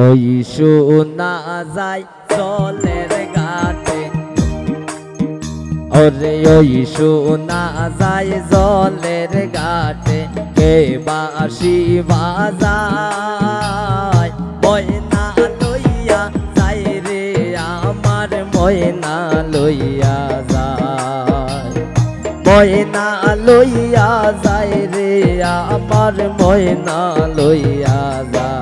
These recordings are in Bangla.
ওই শোনা যায় জলের ঘাটে, ওরে ওই শোনা যায় জলের ঘাটে, কে বাঁশি বাজায় ময়না লইয়া যায় রে আমার ময়না লইয়া যায়, ময়না লইয়া যায় রে আমার ময়না লইয়া যায়।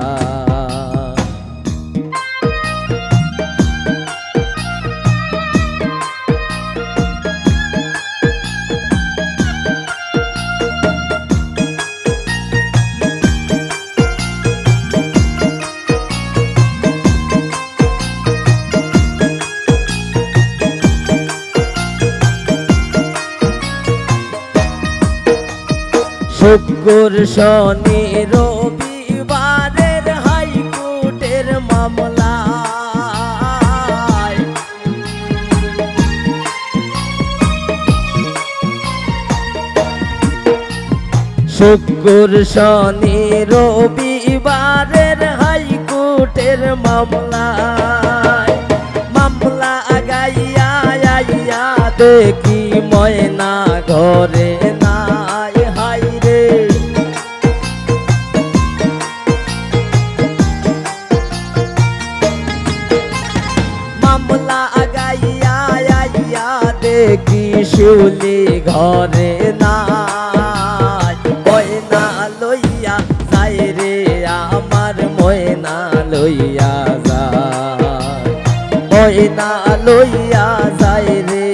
শুক্র শনি রবিবারের হাইকোর্টের মামলায় শুক্র শনি রবিবারের হাইকোর্টের মামলায় মামলা গাইয়া আইয়া দেখি ময়না ঘরে নাই, হাই রে মামলা গাইয়া আইয়া দেখি শিউলি ঘরে নাই, ময়না লইয়া যায় রে আমার ময়না লইয়া যায়, ময়না লইয়া যায় রে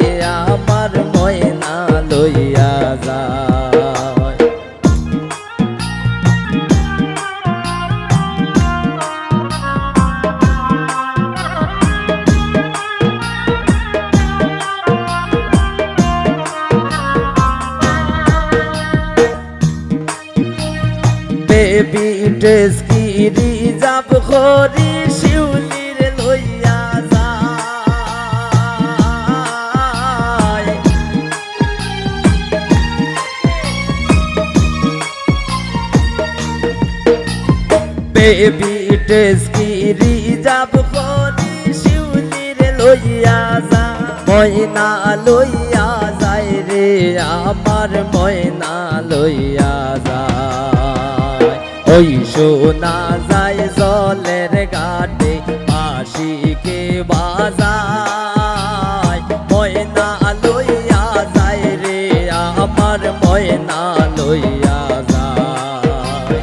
আমার ময়না লইয়া যায়। বেবি ড্রেস কি রিজার্ভ করি শিউলির লইয়া যায়, বেবি ড্রেস কি রিজার্ভ করি শিউলির লইয়া যায়, ময়না লইয়া যায় রে আমার ময়না লইয়া যায়। ওই শোনা যায় জলের ঘাটে বাঁশি কে বাজায় ময়না লইয়া যায় রে আমার ময়না লইয়া যায়,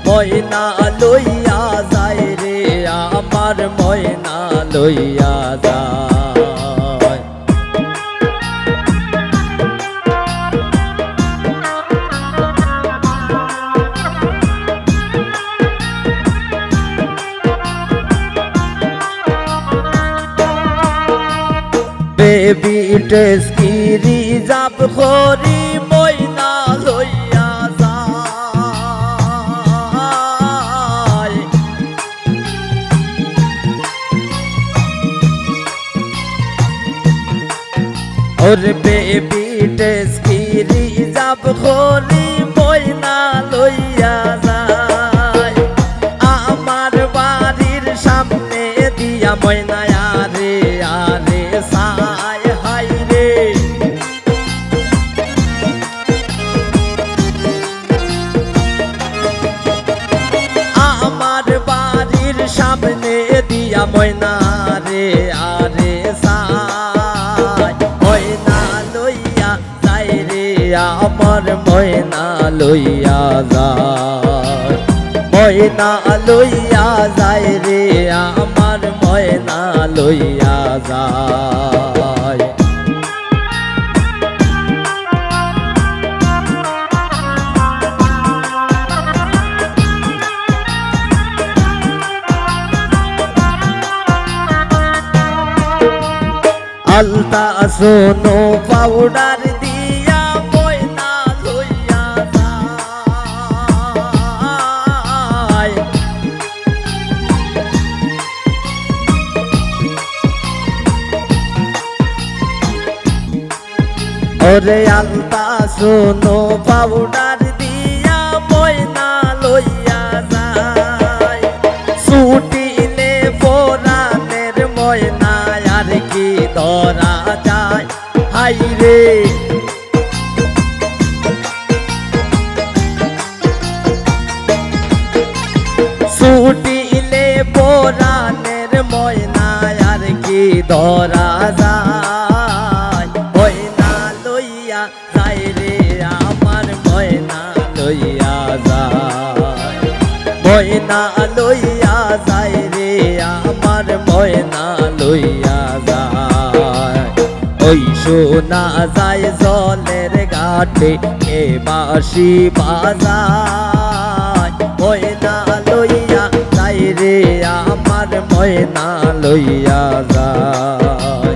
ময়না লইয়া যায় রে আমার ময়না লইয়া যায়। বেবি ড্রেস কি রিজার্ভ করি ময়না লইয়া যায়, ওরে বেবি ড্রেস কি রিজার্ভ করি ময়না লইয়া যায়, আমার বাড়ির সামনে দিয়া ময়না আরে আরে সায়, হাই রে আমার বাড়ির সামনে দিয়া ময়না রে আরে সায়, ময়না লইয়া যায় রে আমার ময়না লইয়া যায়, ময়না লইয়া যায় রে আমার ময়না লইয়া যায়। আলতা সোনো পাউডার দিয়া ময়না লইয়া যায়, ওরে আলতা সোনো পাউডার দিয়া ময়না লইয়া যায়, ছুটি ময়না আর কি ধরা যায় হাই রে ছুটিলে পরাণের ময়না আর কি ধরা যায় ময়না লইয়া যাই রে আমার ময়না লইয়া যায় ময়না লইয়া যাই রে আমার ময়না লইয়া যায় ওই শোনা যায় জলের ঘাটে কে বাঁশি বাজায় ময়না লইয়া যাই রে আমার ময়না লইয়া যায়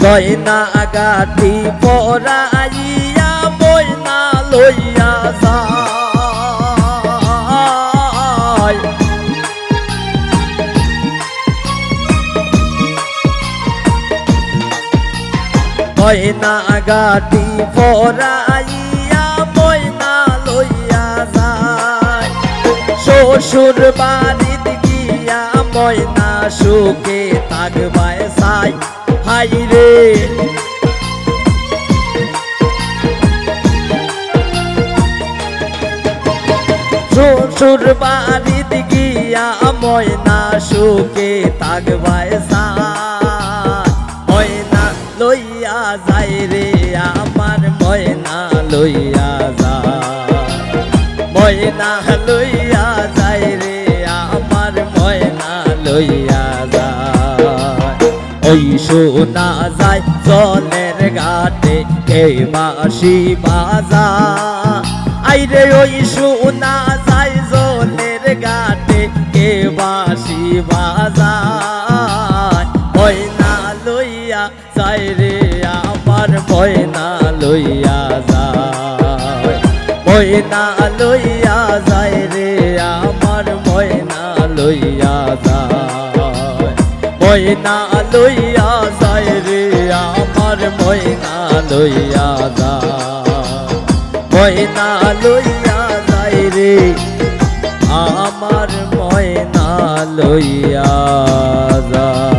গয়না গাটি পরাইয়া ময়না লইয়া যায় গয়না গাটি পরাইয়া ময়না লইয়া যায় শ্বশুর বাড়িতে গিয়া ময়না সুখে থাকবায় চাই হাই রে শ্বশুর বাড়িতে গিয়া ময়না সুখে থাকবায় চাই ময়না লইয়া যাই রে আমার ময়না লইয়া যায় ময়না লইয়া যাই রে আমার ময়না লইয়া যায় ওই শোনা যায় জলের ঘাটে কে বাঁশি বাজা আইরে ওই শোনা যায় জলের ঘাটে কে বাঁশি বাজা ময়না লইয়া যাই রে আমার ময়না লইয়া যায় ময়না লইয়া যাই রে আমার ময়না লইয়া যায় ময়না লইয়া যায় রে আমার ময়না লইয়া যায় ময়না লইয়া যায় রে আমার ময়না লইয়া যায়।